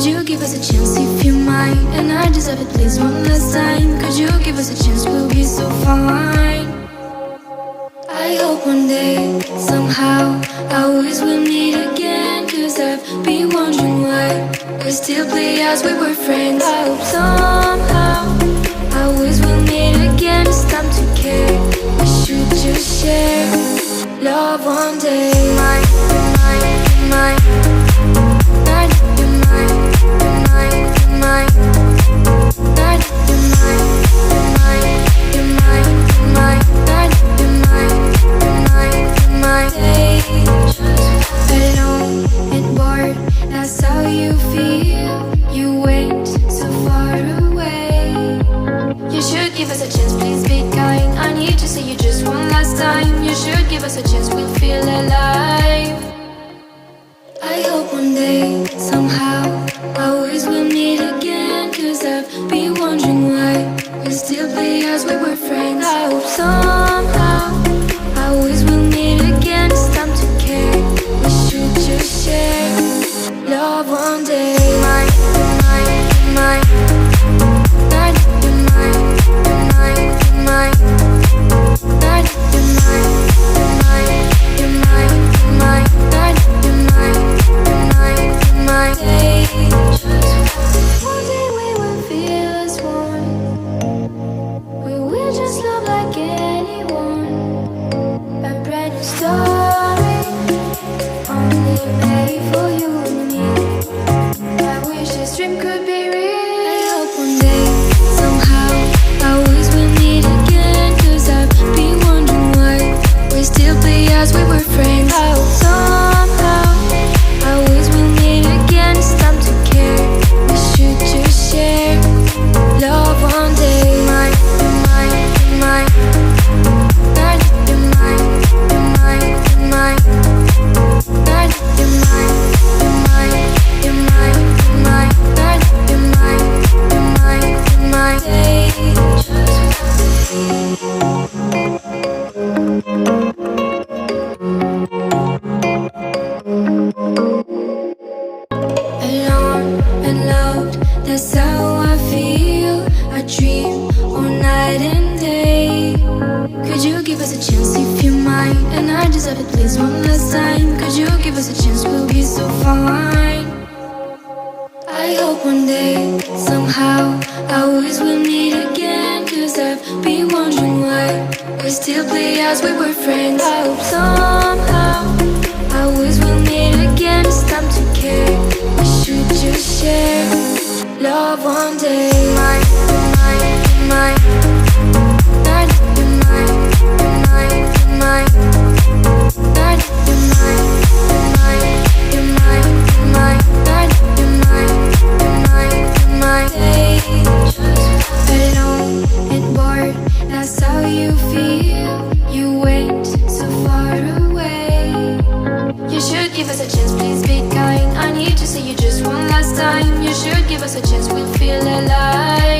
you give us a chance if you might? And I deserve it, please, one last time. Could you give us a chance, we'll be so fine. I hope one day, somehow, our ways will meet again. Cause I've been wondering why we still play as we were friends. I hope somehow our ways will meet again. It's time to care, we should just share love one day. Mine, mine, mine, you're mine, you're mine, you're mine, mine, you're mine, you're mine, you're mine, you're mine, mine, you're mine, you're mine, you're mine. Alone and bored, that's how you feel. You went so far away. You should give us a chance, please be kind. I need to see you just one last time. You should give us a chance, we'll feel alive. I hope one day, somehow, our ways will meet again. Cause I've been wondering why we still play as we were friends. I hope somehow our ways will meet again. It's time to care, we should just share love one day. Mine, mine, mine, mine, you're mine, you're mine, you're mine, mine, you're mine, you're mine, you're mine, you're mine, mine, you're mine, you're mine, you're mine. One day we will feel as one. We will just love like anyone. A brand new story, only made for you and me. I wish this dream could be real. I hope one day, somehow, our ways will meet again. Cause I've been wondering why we still play as we were friends. I hope somehow our ways will meet again. It's time to care, we should just share love one day. Mine, mine, mine, mine, you're mine, you're mine, you're mine, mine, you're mine, you're mine, you're mine, you're mine, mine, you're mine, you're mine, you're mine. Alone and loved, that's how I feel. I dream all night and day. Could you give us a chance if you might? And I deserve it, please, one last time. Could you give us a chance, we'll be so fine. I hope one day, somehow, our ways will meet again. Cause I've been wondering why we still play as we were friends. I hope somehow our ways will meet again. It's time to care, we should just share love one day. Mine, mine, mine, mine, you're mine, you're mine, you're mine, mine, you're mine, you're mine, you're mine, you're mine, mine, you're mine, you're mine, you're mine. Alone and bored, that's how you feel. You went so far away. You should give us a chance, please be kind. I need to see you just one last time. You should give us a chance, we'll feel alive.